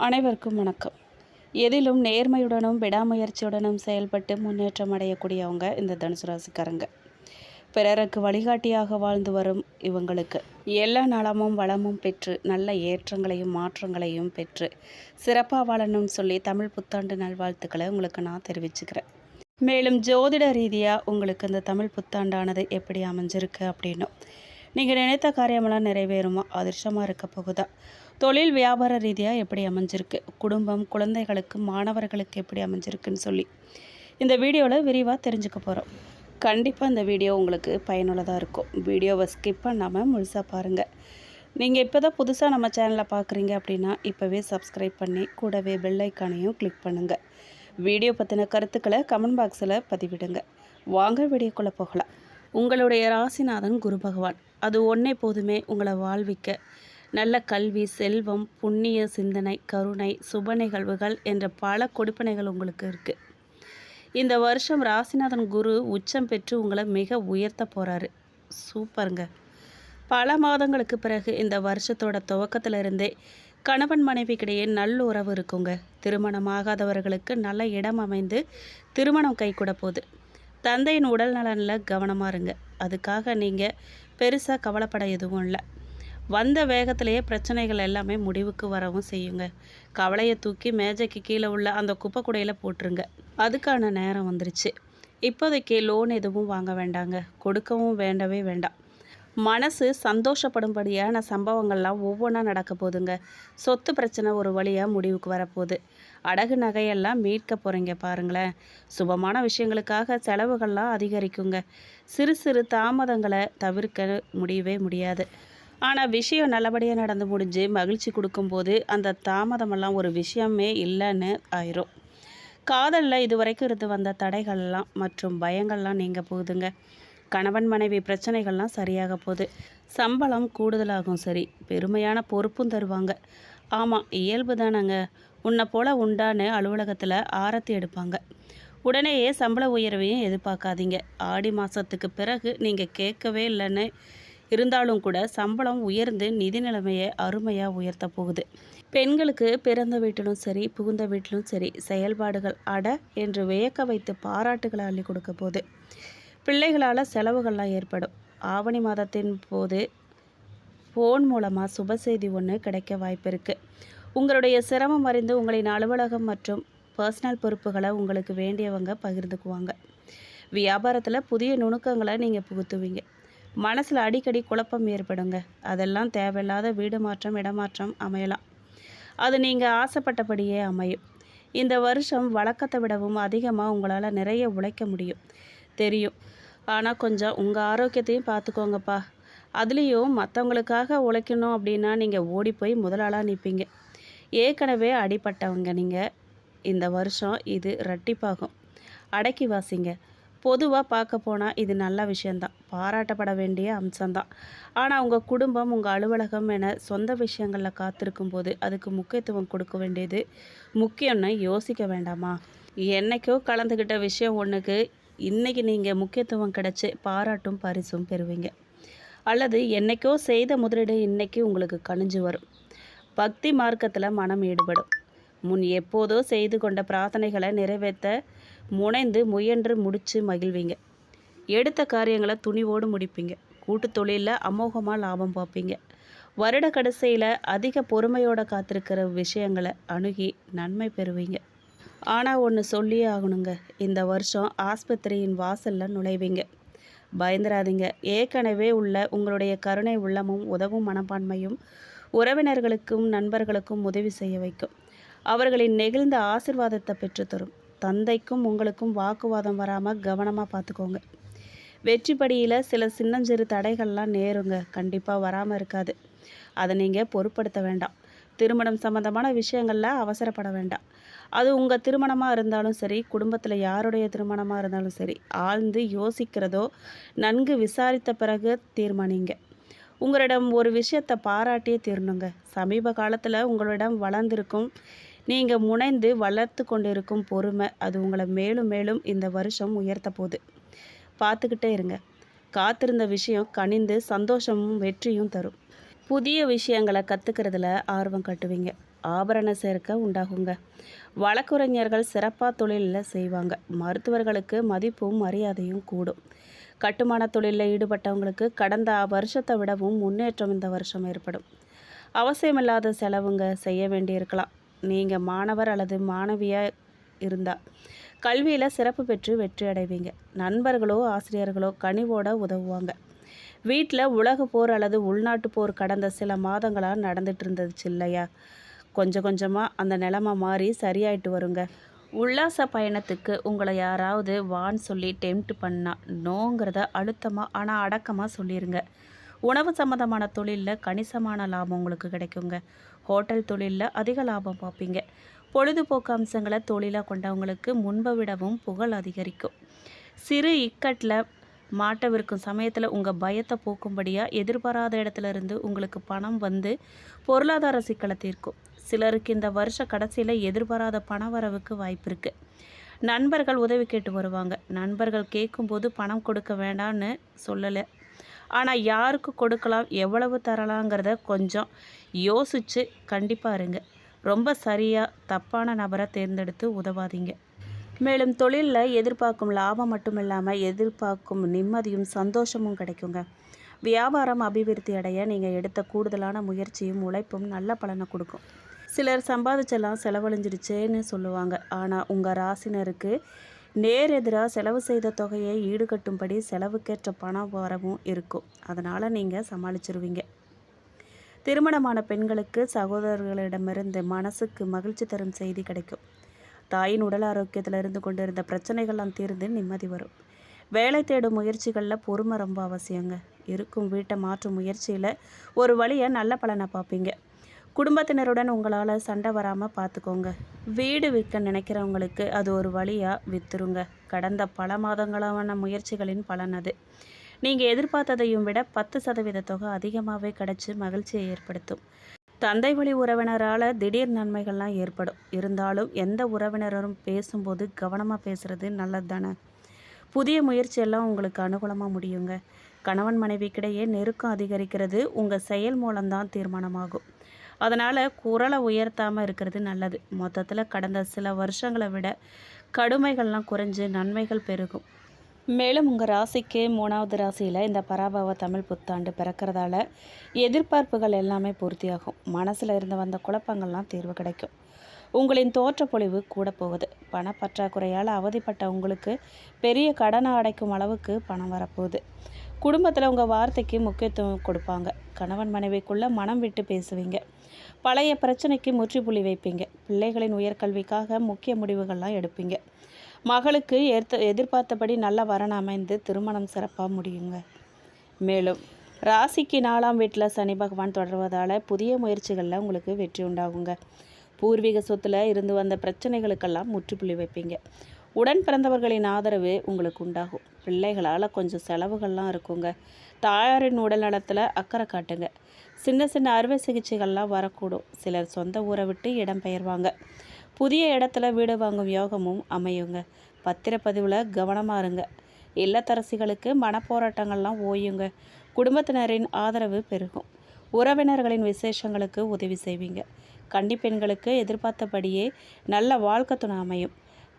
அனைவருக்கும் வணக்கம். எதிலும் நேர்மையுடனும் விடாமுயற்சியுடனும் செயல்பட்டு முன்னேற்றம் அடையக்கூடியவங்க இந்த தனுசு ராசிக்காரங்க. பிறருக்கு வழிகாட்டியாக வாழ்ந்து வரும் இவங்களுக்கு எல்லா நலமும் வளமும் பெற்று நல்ல ஏற்றங்களையும் மாற்றங்களையும் பெற்று சிறப்பாக வாழணும்னு சொல்லி தமிழ் புத்தாண்டு நல்வாழ்த்துக்களை உங்களுக்கு நான் தெரிவிச்சுக்கிறேன். மேலும் ஜோதிட ரீதியாக உங்களுக்கு இந்த தமிழ் புத்தாண்டானது எப்படி அமைஞ்சிருக்கு அப்படின்னும், நீங்கள் நினைத்த காரியமெல்லாம் நிறைவேறுமா, அதிர்ஷ்டமாக இருக்க போகுதா, தொழில் வியாபார ரீதியாக எப்படி அமைஞ்சிருக்கு, குடும்பம் குழந்தைகளுக்கு மாணவர்களுக்கு எப்படி அமைஞ்சிருக்குன்னு சொல்லி இந்த வீடியோவில் விரிவாக தெரிஞ்சுக்க போகிறோம். கண்டிப்பாக இந்த வீடியோ உங்களுக்கு பயனுள்ளதாக இருக்கும். வீடியோவை ஸ்கிப் பண்ணாமல் முழுசாக பாருங்கள். நீங்கள் இப்போ தான் புதுசாக நம்ம சேனலை பார்க்குறீங்க அப்படின்னா இப்போவே சப்ஸ்கிரைப் பண்ணி கூடவே பெல் ஐக்கானையும் கிளிக் பண்ணுங்கள். வீடியோ பற்றின கருத்துக்களை கமெண்ட் பாக்ஸில் பதிவிடுங்க. வாங்க வீடியோக்குள்ளே போகலாம். உங்களுடைய ராசிநாதன் குரு பகவான், அது ஒன்றே போதுமே உங்களை வாழ்விக்க. நல்ல கல்வி, செல்வம், புண்ணிய சிந்தனை, கருணை, சுப நிகழ்வுகள் என்ற பல கொடுப்பனைகள் உங்களுக்கு இருக்குது. இந்த வருஷம் ராசிநாதன் குரு உச்சம் பெற்று உங்களை மிக உயர்த்த போகிறாரு. சூப்பருங்க. பல மாதங்களுக்கு பிறகு இந்த வருஷத்தோட துவக்கத்திலிருந்தே கணவன் மனைவிக்கிடையே நல்ல உறவு இருக்குங்க. திருமணமாகாதவர்களுக்கு நல்ல இடம் அமைந்து திருமணம் கைகூட போகுது. தந்தையின் உடல் நலனில் கவனமாக இருங்க. அதுக்காக நீங்கள் பெருசாக கவலைப்பட எதுவும் இல்லை. வந்த வேகத்திலேயே பிரச்சனைகள் எல்லாமே முடிவுக்கு வரவும் செய்யுங்க. கவலையை தூக்கி மேஜைக்கு கீழே உள்ள அந்த குப்பை கூடையில் போட்டுருங்க. அதுக்கான நேரம் வந்துருச்சு. இப்போதைக்கு லோன் எதுவும் வாங்க வேண்டாங்க, கொடுக்கவும் வேண்டவே வேண்டாம். மனசு சந்தோஷப்படும்படியான சம்பவங்கள்லாம் ஒவ்வொன்றா நடக்க போகுதுங்க. சொத்து பிரச்சனை ஒரு வழியாக முடிவுக்கு வரப்போகுது. அடகு நகையெல்லாம் மீட்க போகிறீங்க பாருங்களேன். சுபமான விஷயங்களுக்காக செலவுகள்லாம் அதிகரிக்குங்க. சிறு சிறு தாமதங்களை தவிர்க்க முடியவே முடியாது. ஆனால் விஷயம் நல்லபடியாக நடந்து முடிஞ்சு மகிழ்ச்சி கொடுக்கும்போது அந்த தாமதமெல்லாம் ஒரு விஷயமே இல்லைன்னு ஆயிரும். காதலில் இதுவரைக்கும் இருந்து வந்த தடைகள்லாம் மற்றும் பயங்கள்லாம் நீங்கள் போகுதுங்க. கணவன் மனைவி பிரச்சனைகள்லாம் சரியாக போகுது. சம்பளம் கூடுதலாகும். சரி, பெருமையான பொறுப்பும் தருவாங்க. ஆமாம், இயல்பு தானங்க. உன்னை போல் உண்டான்னு அலுவலகத்தில் ஆரத்தி எடுப்பாங்க. உடனேயே சம்பள உயர்வையும் எதிர்பார்க்காதீங்க. ஆடி மாதத்துக்கு பிறகு நீங்கள் கேட்கவே இல்லைன்னு இருந்தாலும் கூட சம்பளம் உயர்ந்து நிதி நிலைமையை அருமையாக உயர்த்த போகுது. பெண்களுக்கு பிறந்த வீட்டிலும் சரி புகுந்த வீட்டிலும் சரி செயல்பாடுகள் அட என்று வியக்க வைத்து பாராட்டுகளை அள்ளி கொடுக்க போகுது. பிள்ளைகளால் செலவுகள்லாம் ஏற்படும். ஆவணி மாதத்தின் போது ஃபோன் மூலமாக சுப செய்தி ஒன்று கிடைக்க வாய்ப்பு இருக்குது. உங்களுடைய சிரமம் அறிந்து உங்களின் அலுவலகம் மற்றும் பர்சனல் பொறுப்புகளை உங்களுக்கு வேண்டியவங்க பகிர்ந்துக்குவாங்க. வியாபாரத்தில் புதிய நுணுக்கங்களை நீங்கள் புகுத்துவீங்க. மனசில் அடிக்கடி குழப்பம் ஏற்படுங்க. அதெல்லாம் தேவையில்லாத வீடு மாற்றம், இடமாற்றம் அமையலாம். அது நீங்கள் ஆசைப்பட்டபடியே அமையும். இந்த வருஷம் வழக்கத்தை விடவும் அதிகமாக உங்களால் நிறைய உழைக்க முடியும் தெரியும். ஆனால் கொஞ்சம் உங்கள் ஆரோக்கியத்தையும் பார்த்துக்கோங்கப்பா. அதுலேயும் மற்றவங்களுக்காக உழைக்கணும் அப்படின்னா நீங்கள் ஓடி போய் முதலாளாக நிற்பீங்க. ஏற்கனவே அடிப்பட்டவங்க நீங்கள். இந்த வருஷம் இது இரட்டிப்பாகும். அடக்கி வாசிங்க. பொதுவாக பார்க்க போனால் இது நல்ல விஷயந்தான், பாராட்டப்பட வேண்டிய அம்சம்தான். ஆனால் உங்கள் குடும்பம், உங்கள் அலுவலகம் என சொந்த விஷயங்களில் காத்திருக்கும் போது அதுக்கு முக்கியத்துவம் கொடுக்க வேண்டியது முக்கியம்னு யோசிக்க வேண்டாமா? என்றைக்கோ கலந்துக்கிட்ட விஷயம் ஒன்றுக்கு இன்றைக்கி நீங்கள் முக்கியத்துவம் கிடச்சி பாராட்டும் பரிசும் பெறுவீங்க. அல்லது என்றைக்கோ செய்த முதலீடு இன்றைக்கி உங்களுக்கு கணிஞ்சு வரும். பக்தி மார்க்கத்தில் மனம் ஈடுபடும். முன் எப்போதோ செய்து கொண்ட பிரார்த்தனைகளை நிறைவேற்ற முயன்று முடித்து மகிழ்வீங்க. எடுத்த காரியங்களை துணிவோடு முடிப்பீங்க. கூட்டு தொழிலில் அமோகமாக லாபம் பார்ப்பீங்க. வருட கடைசியில் அதிக பொறுமையோடு காத்திருக்கிற விஷயங்களை அணுகி நன்மை பெறுவீங்க. ஆனால் ஒன்று சொல்லியே ஆகணுங்க, இந்த வருஷம் ஆஸ்பத்திரியின் வாசலில் நுழைவீங்க. பயந்துராதீங்க. ஏற்கனவே உள்ள உங்களுடைய கருணை உள்ளமும் உதவும் மனப்பான்மையும் உறவினர்களுக்கும் நண்பர்களுக்கும் உதவி செய்ய வைக்கும். அவர்களின் நெகிழ்ந்த ஆசிர்வாதத்தை பெற்றுத்தரும். தந்தைக்கும் உங்களுக்கும் வாக்குவாதம் வராமல் கவனமாக பார்த்துக்கோங்க. வெற்றிப்படியில் சில சின்னஞ்சிறு தடைகள்லாம் நேருங்க. கண்டிப்பாக வராமல் இருக்காது. அதை நீங்கள் பொருட்படுத்த வேண்டாம். திருமணம் சம்மந்தமான விஷயங்களில் அவசரப்பட வேண்டாம். அது உங்கள் திருமணமாக இருந்தாலும் சரி, குடும்பத்தில் யாருடைய திருமணமாக இருந்தாலும் சரி, ஆழ்ந்து யோசிக்கிறதோ நன்கு விசாரித்த பிறகு தீர்மானிங்க. உங்களிடம் ஒரு விஷயத்தை பாராட்டியே தீரணுங்க. சமீப காலத்தில் உங்களிடம் வளர்ந்திருக்கும், நீங்கள் முனைந்து வளர்த்து கொண்டிருக்கும் பொறுமை, அது உங்களை மேலும் மேலும் இந்த வருஷம் உயர்த்த போகுது. பார்த்துக்கிட்டே இருங்க. காத்திருந்த விஷயம் கனிந்து சந்தோஷமும் வெற்றியும் தரும். புதிய விஷயங்களை கற்றுக்கிறதுல ஆர்வம் காட்டுவீங்க. ஆபரண சேர்க்கை உண்டாகுங்க. வழக்குரைஞர்கள் சிறப்பாக தொழிலில் செய்வாங்க. மருத்துவர்களுக்கு மதிப்பும் மரியாதையும் கூடும். கட்டுமான தொழிலில் ஈடுபட்டவங்களுக்கு கடந்த வருஷத்தை விடவும் முன்னேற்றம் இந்த வருஷம் ஏற்படும். அவசியமில்லாத செலவுங்க செய்ய வேண்டியிருக்கலாம். நீங்கள் மாணவர் அல்லது மாணவியாக இருந்தால் கல்வியில் சிறப்பு பெற்று வெற்றி அடைவீங்க. நண்பர்களோ ஆசிரியர்களோ கனிவோட உதவுவாங்க. வீட்டில் உலக போர் அல்லது உள்நாட்டு போர் கடந்த சில மாதங்களாக நடந்துட்டு இருந்துச்சு இல்லையா? கொஞ்சம் கொஞ்சமாக அந்த நிலைமை மாறி சரியாயிட்டு வருங்க. உல்லாச பயணத்துக்கு உங்களை யாராவது வான்னு சொல்லி டெம்ப்ட் பண்ணால் நோங்கிறத அழுத்தமாக ஆனால் அடக்கமாக சொல்லிடுங்க. உணவு சம்மந்தமான தொழிலில் கணிசமான லாபம் உங்களுக்கு கிடைக்குங்க. ஹோட்டல் தொழிலில் அதிக லாபம் பார்ப்பீங்க. பொழுதுபோக்கு அம்சங்களை தொழிலாக கொண்டவங்களுக்கு முன்பை விடவும் புகழ் அதிகரிக்கும். சிறு இக்கட்டில் மாட்டவிருக்கும் சமயத்தில் உங்கள் பயத்தை போக்கும்படியாக எதிர்பாராத இடத்துல இருந்து உங்களுக்கு பணம் வந்து பொருளாதார சிக்கலை தீர்க்கும். சிலருக்கு இந்த வருஷ கடைசியில் எதிர்பாராத பண வரவுக்கு வாய்ப்பு இருக்குது. நண்பர்கள் உதவி கேட்டு வருவாங்க. நண்பர்கள் கேட்கும்போது பணம் கொடுக்க வேண்டான்னு சொல்லலை, ஆனால் யாருக்கு கொடுக்கலாம் எவ்வளவு தரலாங்கிறத கொஞ்சம் யோசித்து கண்டிப்பாக இருங்க. ரொம்ப சரியாக தப்பான நபரை தேர்ந்தெடுத்து உதவாதீங்க. மேலும் தொழிலில் எதிர்பார்க்கும் லாபம் மட்டும் இல்லாமல் எதிர்பார்க்கும் நிம்மதியும் சந்தோஷமும் கிடைக்குங்க. வியாபாரம் அபிவிருத்தி அடைய நீங்கள் எடுத்த கூடுதலான முயற்சியும் உழைப்பும் நல்ல பலனை கொடுக்கும். சிலர் சம்பாதிச்செல்லாம் செலவழிஞ்சிடுச்சேன்னு சொல்லுவாங்க. ஆனால் உங்கள் ராசினருக்கு நேர் எதிராக செலவு செய்த தொகையை ஈடுகட்டும்படி செலவுக்கேற்ற பண வரவும் இருக்கும். அதனால் நீங்கள் சமாளிச்சிருவீங்க. திருமணமான பெண்களுக்கு சகோதரர்களிடமிருந்து மனசுக்கு மகிழ்ச்சி தரும் செய்தி கிடைக்கும். தாயின் உடல் ஆரோக்கியத்தில் இருந்து கொண்டிருந்த பிரச்சனைகள்லாம் தீர்ந்து நிம்மதி வரும். வேலை தேடும் முயற்சிகளில் பொறுமை ரொம்ப அவசியங்க. இருக்கும் வீட்டை மாற்றும் முயற்சியில் ஒரு வழியை நல்ல பலனை பார்ப்பீங்க. குடும்பத்தினருடன் உங்களால் சண்டை வராமல் பார்த்துக்கோங்க. வீடு விற்க நினைக்கிறவங்களுக்கு அது ஒரு வழியாக விற்றுருங்க. கடந்த பல மாதங்களான முயற்சிகளின் பலன் அது. நீங்கள் எதிர்பார்த்ததையும் விட 10% தொகை அதிகமாகவே கிடச்சி மகிழ்ச்சியை ஏற்படுத்தும். தந்தை வழி உறவினரால் திடீர் நன்மைகள்லாம் ஏற்படும். இருந்தாலும் எந்த உறவினரும் பேசும்போது கவனமாக பேசுகிறது நல்லது தானே. புதிய முயற்சியெல்லாம் உங்களுக்கு அனுகூலமாக முடியுங்க. கணவன் மனைவிக்கிடையே நெருக்கம் அதிகரிக்கிறது உங்கள் செயல் மூலம்தான் தீர்மானமாகும். அதனால் குரலை உயர்த்தாமல் இருக்கிறது நல்லது. மொத்தத்தில் கடந்த சில வருஷங்களை விட கடுமைகள்லாம் குறைஞ்சு நன்மைகள் பெருகும். மேலும் உங்கள் ராசிக்கு 3வது ராசியில் இந்த பராபவ தமிழ் புத்தாண்டு பிறக்கிறதால எதிர்பார்ப்புகள் எல்லாமே பூர்த்தியாகும். மனசில் இருந்து வந்த குழப்பங்கள்லாம் தீர்வு கிடைக்கும். உங்களின் தோற்றப்பொழிவு கூட போகுது. பணப்பற்றாக்குறையால் அவதிப்பட்ட உங்களுக்கு பெரிய கடனை அடைக்கும் அளவுக்கு பணம் வரப்போகுது. குடும்பத்தில் உங்கள் வார்த்தைக்கு முக்கியத்துவம் கொடுப்பாங்க. கணவன் மனைவிக்குள்ளே மனம் விட்டு பேசுவீங்க. பழைய பிரச்சனைக்கு முற்றுப்புள்ளி வைப்பீங்க. பிள்ளைகளின் உயர்கல்விக்காக முக்கிய முடிவுகள்லாம் எடுப்பீங்க. மகளுக்கு எதிர்பார்த்தபடி நல்ல வரன் அமைந்து திருமணம் சிறப்பாக முடியுங்க. மேலும் ராசிக்கு 4ஆம் வீட்டில் சனி பகவான் தொடர்வதால் புதிய முயற்சிகளில் உங்களுக்கு வெற்றி உண்டாகுங்க. பூர்வீக சொத்தில் இருந்து வந்த பிரச்சனைகளுக்கெல்லாம் முற்றுப்புள்ளி வைப்பீங்க. உடன் பிறந்தவர்களின் ஆதரவு உங்களுக்கு உண்டாகும். பிள்ளைகளால் கொஞ்சம் செலவுகள்லாம் இருக்குங்க. தாயாரின் உடல் நலத்தில் அக்கறை காட்டுங்க. சின்ன சின்ன அறுவை சிகிச்சைகள்லாம் வரக்கூடும். சிலர் சொந்த ஊரை விட்டு இடம் பெயர்வாங்க. புதிய இடத்துல வீடு வாங்கும் யோகமும் அமையுங்க. பத்திரப்பதிவில் கவனமாக இருங்க. இல்லத்தரசிகளுக்கு மனப்போராட்டங்கள்லாம் ஓயுங்க. குடும்பத்தினரின் ஆதரவு பெருகும். உறவினர்களின் விசேஷங்களுக்கு உதவி செய்வீங்க. கன்னி பெண்களுக்கு எதிர்பார்த்தபடியே நல்ல வாழ்க்கை துணை அமையும்.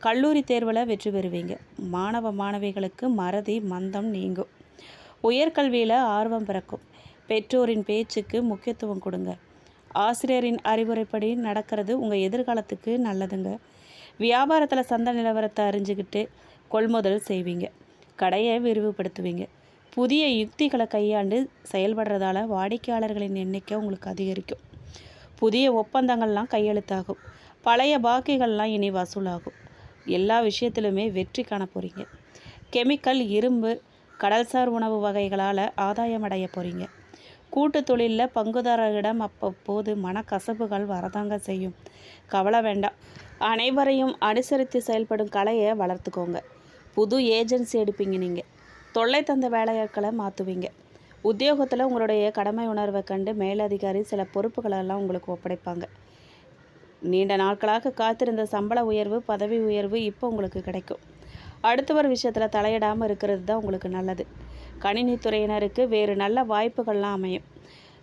கல்லூரி தேர்வில் வெற்றி பெறுவீங்க. மாணவ மாணவிகளுக்கு மறதி மந்தம் நீங்கும். உயர்கல்வியில் ஆர்வம் பிறக்கும். பெற்றோரின் பேச்சுக்கு முக்கியத்துவம் கொடுங்க. ஆசிரியரின் அறிவுரைப்படி நடக்கிறது உங்கள் எதிர்காலத்துக்கு நல்லதுங்க. வியாபாரத்தில் சந்தை நிலவரத்தை அறிஞ்சிக்கிட்டு கொள்முதல் செய்வீங்க. கடையை விரிவுபடுத்துவீங்க. புதிய யுக்திகளை கையாண்டு செயல்படுறதால வாடிக்கையாளர்களின் எண்ணிக்கை உங்களுக்கு அதிகரிக்கும். புதிய ஒப்பந்தங்கள்லாம் கையெழுத்தாகும். பழைய பாக்கிகள்லாம் இனி வசூலாகும். எல்லா விஷயத்திலுமே வெற்றி காண போகிறீங்க. கெமிக்கல், இரும்பு, கடல்சார் உணவு வகைகளால் ஆதாயம் அடைய போகிறீங்க. கூட்டு தொழிலில் பங்குதாரர்களிடம் அப்பப்போது மனக்கசப்புகள் வரதாங்க செய்யும். கவலை வேண்டாம். அனைவரையும் அனுசரித்து செயல்படும் கலையை வளர்த்துக்கோங்க. புது ஏஜென்சி எடுப்பீங்க. நீங்கள் தொல்லை தந்த வேலையாட்களை மாற்றுவீங்க. உத்தியோகத்தில் உங்களுடைய கடமை உணர்வை கண்டு மேலதிகாரி சில பொறுப்புகளெல்லாம் உங்களுக்கு ஒப்படைப்பாங்க. நீண்ட நாட்களாக காத்திருந்த சம்பள உயர்வு, பதவி உயர்வு இப்போ உங்களுக்கு கிடைக்கும். அடுத்தவர் விஷயத்தில் தலையிடாமல் இருக்கிறது தான் உங்களுக்கு நல்லது. கணினித்துறையினருக்கு வேறு நல்ல வாய்ப்புகள்லாம் அமையும்.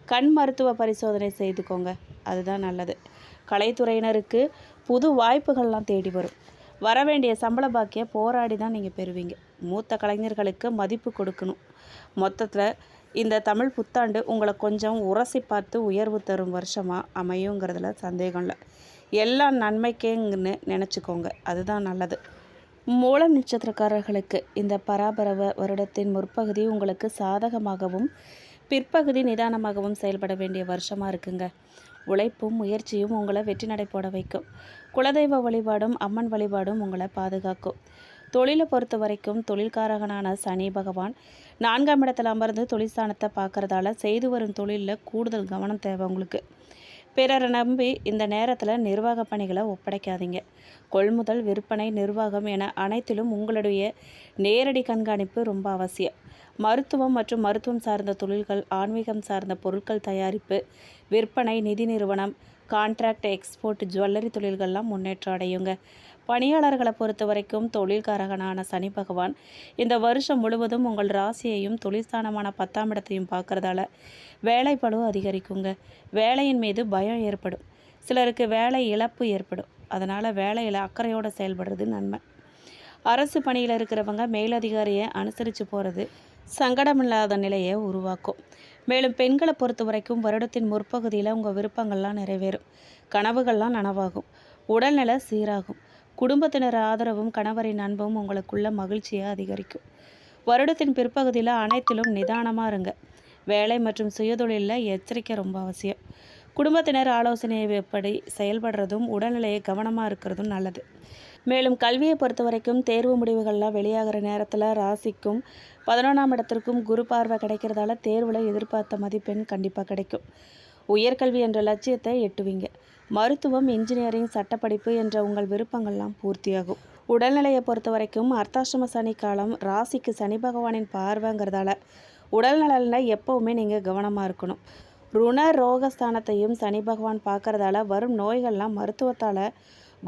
கண் மருத்துவ பரிசோதனை செய்துக்கோங்க, அதுதான் நல்லது. கலைத்துறையினருக்கு புது வாய்ப்புகள்லாம் தேடி வரும். வரவேண்டிய சம்பள பாக்கிய போராடி தான் நீங்கள் பெறுவீங்க. மூத்த கலைஞர்களுக்கு மதிப்பு கொடுக்கணும். மொத்தத்தில் இந்த தமிழ் புத்தாண்டு உங்களை கொஞ்சம் உரசி பார்த்து உயர்வு தரும் வருஷமாக அமையுங்கிறதுல சந்தேகம் இல்லை. எல்லாம் நன்மைக்கேங்கன்னு நினச்சிக்கோங்க, அதுதான் நல்லது. மூலம் நட்சத்திரக்காரர்களுக்கு இந்த பராபரவ வருடத்தின் முற்பகுதி உங்களுக்கு சாதகமாகவும் பிற்பகுதி நிதானமாகவும் செயல்பட வேண்டிய வருஷமாக இருக்குங்க. உழைப்பும் முயற்சியும் உங்களை வெற்றி நடை போட வைக்கும். குலதெய்வ வழிபாடும் அம்மன் வழிபாடும் உங்களை பாதுகாக்கும். தொழிலை பொறுத்த வரைக்கும் தொழில்காரகனான சனி பகவான் 4ஆம் இடத்துல அமர்ந்து தொழிற்ஸ்தானத்தை பார்க்கறதால செய்து வரும் தொழிலில் கூடுதல் கவனம் தேவை உங்களுக்கு. பிறரை நம்பி இந்த நேரத்தில் நிர்வாக பணிகளை ஒப்படைக்காதீங்க. கொள்முதல், விற்பனை, நிர்வாகம் என அனைத்திலும் உங்களுடைய நேரடி கண்காணிப்பு ரொம்ப அவசியம். மருத்துவம் மற்றும் மருத்துவம் சார்ந்த தொழில்கள், ஆன்மீகம் சார்ந்த பொருட்கள் தயாரிப்பு, விற்பனை, நிதி நிறுவனம், கான்ட்ராக்ட், எக்ஸ்போர்ட், ஜுவல்லரி தொழில்கள்லாம் முன்னேற்றம் அடையுங்க. பணியாளர்களை பொறுத்த வரைக்கும் தொழில்காரகனான சனி பகவான் இந்த வருஷம் முழுவதும் உங்கள் ராசியையும் தொழில்ஸ்தானமான 10ஆம் இடத்தையும் பார்க்கறதால வேலைப்பளு அதிகரிக்குங்க. வேலையின் மீது பயம் ஏற்படும். சிலருக்கு வேலை இழப்பு ஏற்படும். அதனால் வேலையில் அக்கறையோடு செயல்படுறது நன்மை. அரசு பணியில் இருக்கிறவங்க மேலதிகாரியை அனுசரித்து போகிறது சங்கடமில்லாத நிலையை உருவாக்கும். மேலும் பெண்களை பொறுத்த வரைக்கும் வருடத்தின் முற்பகுதியில் உங்கள் விருப்பங்கள்லாம் நிறைவேறும். கனவுகள்லாம் நனவாகும். உடல்நிலை சீராகும். குடும்பத்தினர் ஆதரவும் கணவரின் அன்பும் உங்களுக்குள்ள மகிழ்ச்சியை அதிகரிக்கும். வருடத்தின் பிற்பகுதியில் அனைத்திலும் நிதானமாக இருங்க. வேலை மற்றும் சுயதொழிலில் எச்சரிக்கை ரொம்ப அவசியம். குடும்பத்தினர் ஆலோசனைப்படி செயல்படுறதும் உடல்நிலையை கவனமாக இருக்கிறதும் நல்லது. மேலும் கல்வியை பொறுத்த வரைக்கும் தேர்வு முடிவுகள்லாம் வெளியாகிற நேரத்தில் ராசிக்கும் 11ஆம் இடத்திற்கும் குரு பார்வை கிடைக்கிறதால தேர்வில் எதிர்பார்த்த மதிப்பெண் கண்டிப்பாக கிடைக்கும். உயர்கல்வி என்ற லட்சியத்தை எட்டுவீங்க. மருத்துவம், இன்ஜினியரிங், சட்டப்படிப்பு என்ற உங்கள் விருப்பங்கள்லாம் பூர்த்தியாகும். உடல்நிலையை பொறுத்த வரைக்கும் அர்த்தாஷ்டம சனி காலம், ராசிக்கு சனி பகவானின் பார்வைங்கிறதால உடல்நலனில் எப்போவுமே நீங்கள் கவனமாக இருக்கணும். ருண ரோகஸ்தானத்தையும் சனி பகவான் பார்க்கறதால வரும் நோய்கள்லாம் மருத்துவத்தால்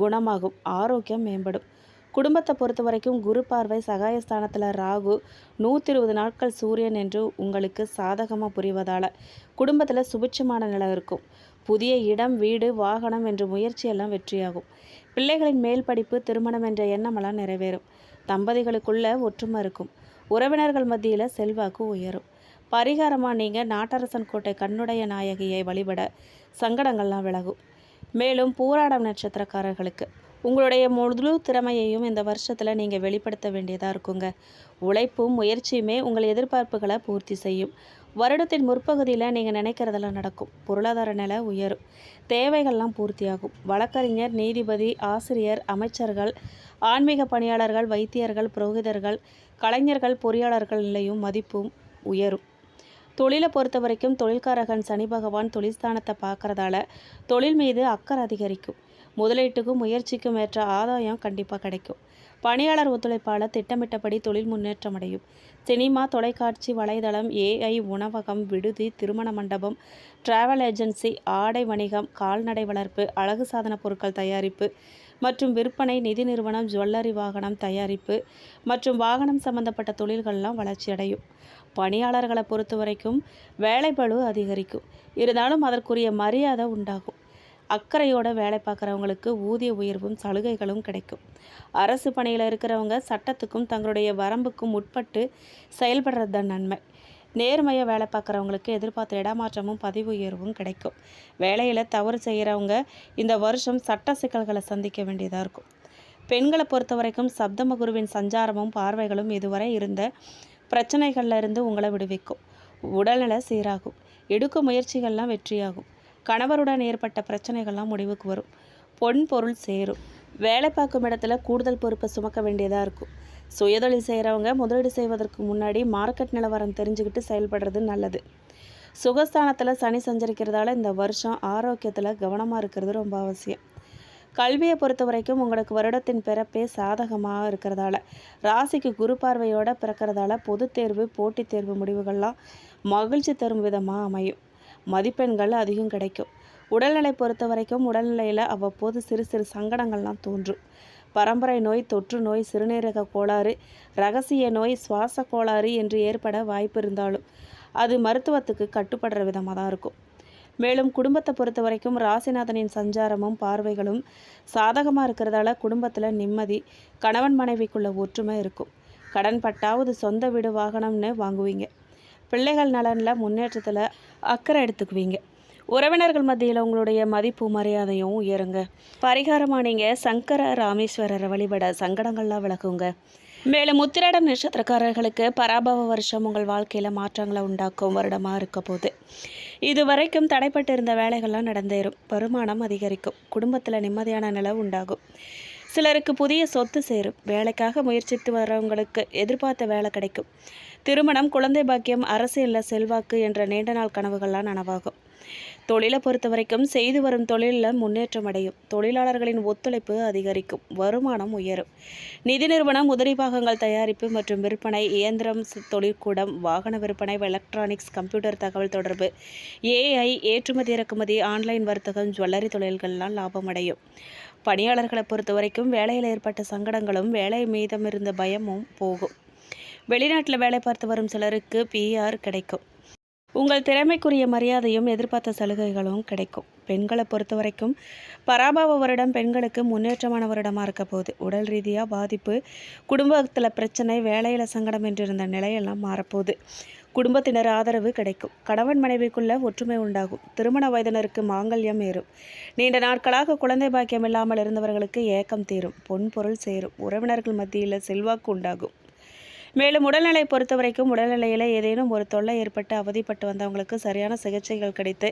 குணமாகும். ஆரோக்கியம் மேம்படும். குடும்பத்தை பொறுத்த வரைக்கும் குரு பார்வை, சகாயஸ்தானத்தில் ராகு, 120 நாட்கள் சூரியன் என்று உங்களுக்கு சாதகமாக புரிவதால் குடும்பத்தில் சுபிட்சமான நிலை இருக்கும். புதிய இடம், வீடு, வாகனம் என்ற முயற்சியெல்லாம் வெற்றியாகும். பிள்ளைகளின் மேல் படிப்பு, திருமணம் என்ற எண்ணமெல்லாம் நிறைவேறும். தம்பதிகளுக்குள்ள ஒற்றுமை இருக்கும். உறவினர்கள் மத்தியில் செல்வாக்கு உயரும். பரிகாரமாக நீங்கள் நாட்டரசன் கோட்டை கண்ணுடைய நாயகியை வழிபட சங்கடங்கள்லாம் விலகும். மேலும் பூராடம் நட்சத்திரக்காரர்களுக்கு உங்களுடைய முழு திறமையையும் இந்த வருஷத்தில் நீங்கள் வெளிப்படுத்த வேண்டியதாக இருக்குங்க. உழைப்பும் முயற்சியுமே உங்கள் எதிர்பார்ப்புகளை பூர்த்தி செய்யும். வருடத்தின் முற்பகுதியில் நீங்கள் நினைக்கிறதெல்லாம் நடக்கும். பொருளாதார நிலை உயரும். தேவைகள்லாம் பூர்த்தியாகும். வழக்கறிஞர், நீதிபதி, ஆசிரியர், அமைச்சர்கள், ஆன்மீக பணியாளர்கள், வைத்தியர்கள், புரோகிதர்கள், கலைஞர்கள், பொறியாளர்களையும் மதிப்பும் உயரும். தொழிலை பொறுத்த வரைக்கும் தொழில்காரகன் சனி பகவான் தொழில்ஸ்தானத்தை பார்க்கறதால தொழில் மீது அக்கறை அதிகரிக்கும். முதலீட்டுக்கும் முயற்சிக்கும் ஏற்ற ஆதாயம் கண்டிப்பாக கிடைக்கும். பணியாளர் ஒத்துழைப்பால் திட்டமிட்டபடி தொழில் முன்னேற்றம் அடையும். சினிமா, தொலைக்காட்சி, வலைதளம், AI, உணவகம், விடுதி, திருமண மண்டபம், டிராவல் ஏஜென்சி, ஆடை வணிகம், கால்நடை வளர்ப்பு, அழகு சாதன பொருட்கள் தயாரிப்பு மற்றும் விற்பனை, நிதி நிறுவனம், ஜுவல்லரி, வாகனம் தயாரிப்பு மற்றும் வாகனம் சம்பந்தப்பட்ட தொழில்கள்லாம் வளர்ச்சியடையும். பணியாளர்களை பொறுத்த வரைக்கும் வேலைப்பளு அதிகரிக்கும். இருந்தாலும் அதற்குரிய மரியாதை உண்டாகும். அக்கறையோட வேலை பார்க்குறவங்களுக்கு ஊதிய உயர்வும் சலுகைகளும் கிடைக்கும். அரசு பணியில் இருக்கிறவங்க சட்டத்துக்கும் தங்களுடைய வரம்புக்கும் உட்பட்டு செயல்படுறது தான் நன்மை. நேர்மையாக வேலை பார்க்குறவங்களுக்கு எதிர்பார்த்த இடமாற்றமும் பதவி உயர்வும் கிடைக்கும். வேலையில் தவறு செய்கிறவங்க இந்த வருஷம் சட்ட சிக்கல்களை சந்திக்க வேண்டியதாக இருக்கும். பெண்களை பொறுத்த வரைக்கும் சப்தம குருவின் சஞ்சாரமும் பார்வைகளும் இதுவரை இருந்த பிரச்சனைகள்ல இருந்து உங்களை விடுவிக்கும். உடல்நிலை சீராகும். எடுக்கும் முயற்சிகள்லாம் வெற்றியாகும். கணவருடன் ஏற்பட்ட பிரச்சனைகள்லாம் முடிவுக்கு வரும். பொன் பொருள் சேரும். வேலை பார்க்கும் இடத்துல கூடுதல் பொறுப்பை சுமக்க வேண்டியதாக இருக்கும். சுயதொழில் செய்கிறவங்க முதலீடு செய்வதற்கு முன்னாடி மார்க்கெட் நிலவரம் தெரிஞ்சுக்கிட்டு செயல்படுறது நல்லது. சுகஸ்தானத்தில் சனி சஞ்சரிக்கிறதால இந்த வருஷம் ஆரோக்கியத்தில் கவனமாக இருக்கிறது ரொம்ப அவசியம். கல்வியை பொறுத்த வரைக்கும் உங்களுக்கு வருடத்தின் பிறப்பே சாதகமாக இருக்கிறதால ராசிக்கு குரு பார்வையோடு பிறக்கிறதால பொது தேர்வு, போட்டித் தேர்வு முடிவுகள்லாம் மகிழ்ச்சி தரும் விதமாக அமையும். மதிப்பெண்கள் அதிகம் கிடைக்கும். உடல்நிலை பொறுத்த வரைக்கும் உடல்நிலையில் அவ்வப்போது சிறு சிறு சங்கடங்கள்லாம் தோன்றும். பரம்பரை நோய், தொற்று நோய், சிறுநீரக கோளாறு, இரகசிய நோய், சுவாச கோளாறு என்று ஏற்பட வாய்ப்பு இருந்தாலும் அது மருத்துவத்துக்கு கட்டுப்படுற விதமாக தான் இருக்கும். மேலும் குடும்பத்தை பொறுத்த வரைக்கும் ராசிநாதனின் சஞ்சாரமும் பார்வைகளும் சாதகமாக இருக்கிறதால குடும்பத்தில் நிம்மதி, கணவன் மனைவிக்குள்ள ஒற்றுமை இருக்கும். கடன் பட்டாவது சொந்த வீடு வாகனம்னு வாங்குவீங்க. பிள்ளைகள் நலனில் முன்னேற்றத்தில் அக்கறை எடுத்துக்குவீங்க. உறவினர்கள் மத்தியில் உங்களுடைய மதிப்பு மரியாதையும் உயருங்க. பரிகாரமாக நீங்கள் சங்கர ராமேஸ்வரரை வழிபட சங்கடங்கள்லாம் விலகுங்க. மேலும் உத்திராடம் நட்சத்திரக்காரர்களுக்கு பராபவ வருஷம் உங்கள் வாழ்க்கையில் மாற்றங்களை உண்டாக்கும் வருடமாக இருக்க போகுது. இது வரைக்கும் தடைப்பட்டு இருந்த வேலைகள்லாம் நடந்தேறும். வருமானம் அதிகரிக்கும். குடும்பத்தில் நிம்மதியான நிலை உண்டாகும். சிலருக்கு புதிய சொத்து சேரும். வேலைக்காக முயற்சித்து வரவங்களுக்கு எதிர்பார்த்த வேலை கிடைக்கும். திருமணம், குழந்தை பாக்கியம், அரசியலில் செல்வாக்கு என்ற நீண்ட நாள் கனவுகள்லாம் நனவாகும். தொழிலை பொறுத்த வரைக்கும் செய்து வரும் தொழிலில் முன்னேற்றம் அடையும். தொழிலாளர்களின் ஒத்துழைப்பு அதிகரிக்கும். வருமானம் உயரும். நிதி நிறுவனம், உதிரி பாகங்கள் தயாரிப்பு மற்றும் விற்பனை, இயந்திரம், தொழிற்கூடம், வாகன விற்பனை, எலக்ட்ரானிக்ஸ், கம்ப்யூட்டர் தகவல் தொடர்பு, AI, ஏற்றுமதி இறக்குமதி, ஆன்லைன் வர்த்தகம், ஜுவல்லரி தொழில்கள்லாம் லாபம் அடையும். பணியாளர்களை பொறுத்த வரைக்கும் வேலையில் ஏற்பட்ட சங்கடங்களும் வேலை மீதம் இருந்த பயமும் போகும். வெளிநாட்டில் வேலை பார்த்து வரும் சிலருக்கு PR கிடைக்கும். உங்கள் திறமைக்குரிய மரியாதையும் எதிர்பார்த்த சலுகைகளும் கிடைக்கும். பெண்களை பொறுத்த வரைக்கும் பராபவ வருடம் பெண்களுக்கு முன்னேற்றமான வருடமாக இருக்க போகுது. உடல் ரீதியாக பாதிப்பு, குடும்பத்தில் பிரச்சனை, வேலையில் சங்கடம் என்றிருந்த நிலையெல்லாம் மாறப்போகுது. குடும்பத்தினர் ஆதரவு கிடைக்கும். கணவன் மனைவிக்குள்ள ஒற்றுமை உண்டாகும். திருமண வயதினருக்கு மாங்கல்யம் ஏறும். நீண்ட நாட்களாக குழந்தை பாக்கியம் இல்லாமல் இருந்தவர்களுக்கு ஏக்கம் தீரும். பொன் பொருள் சேரும். உறவினர்கள் மத்தியில் செல்வாக்கு உண்டாகும். மேலும் உடல்நிலை பொறுத்த வரைக்கும் உடல்நிலையில் ஏதேனும் ஒரு தொல்லை ஏற்பட்டு அவதிப்பட்டு வந்தவங்களுக்கு சரியான சிகிச்சைகள் கிடைத்து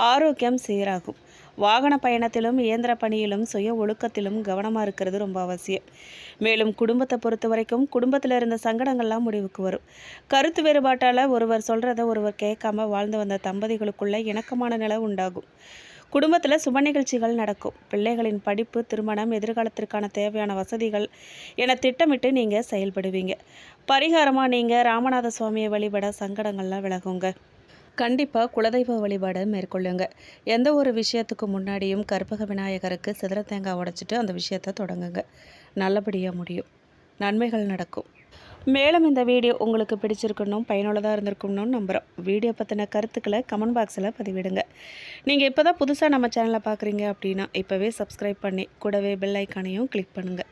ஆரோக்கியம் சீராகும். வாகன பயணத்திலும் இயந்திர பணியிலும் சுய ஒழுக்கத்திலும் கவனமாக இருக்கிறது ரொம்ப அவசியம். மேலும் குடும்பத்தை பொறுத்த வரைக்கும் குடும்பத்தில் இருந்த சங்கடங்கள்லாம் முடிவுக்கு வரும். கருத்து வேறுபாட்டால் ஒருவர் சொல்கிறத ஒருவர் கேட்காம வாழ்ந்து வந்த தம்பதிகளுக்குள்ள இணக்கமான நிலை உண்டாகும். குடும்பத்தில் சுப நிகழ்ச்சிகள் நடக்கும். பிள்ளைகளின் படிப்பு, திருமணம், எதிர்காலத்திற்கான தேவையான வசதிகள் என திட்டமிட்டு நீங்கள் செயல்படுவீங்க. பரிகாரமாக நீங்கள் ராமநாத சுவாமியை வழிபட சங்கடங்கள்லாம் விலகுங்க. கண்டிப்பாக குலதெய்வ வழிபாடு மேற்கொள்ளுங்க. எந்த ஒரு விஷயத்துக்கு முன்னாடியும் கற்பக விநாயகருக்கு சிதற தேங்காய் உடைச்சிட்டு அந்த விஷயத்தை தொடங்குங்க. நல்லபடியாக முடியும். நன்மைகள் நடக்கும். மேலும் இந்த வீடியோ உங்களுக்கு பிடிச்சிருக்கணும், பயனுள்ளதாக இருந்திருக்கணும்னு நம்புகிறோம். வீடியோ பற்றின கருத்துக்களை கமெண்ட் பாக்ஸில் பதிவிடுங்க. நீங்கள் இப்போ தான் புதுசாக நம்ம சேனலை பார்க்குறீங்க அப்படின்னா இப்போவே சப்ஸ்கிரைப் பண்ணி கூடவே பெல் ஐக்கானையும் கிளிக் பண்ணுங்கள்.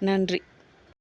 நன்றி.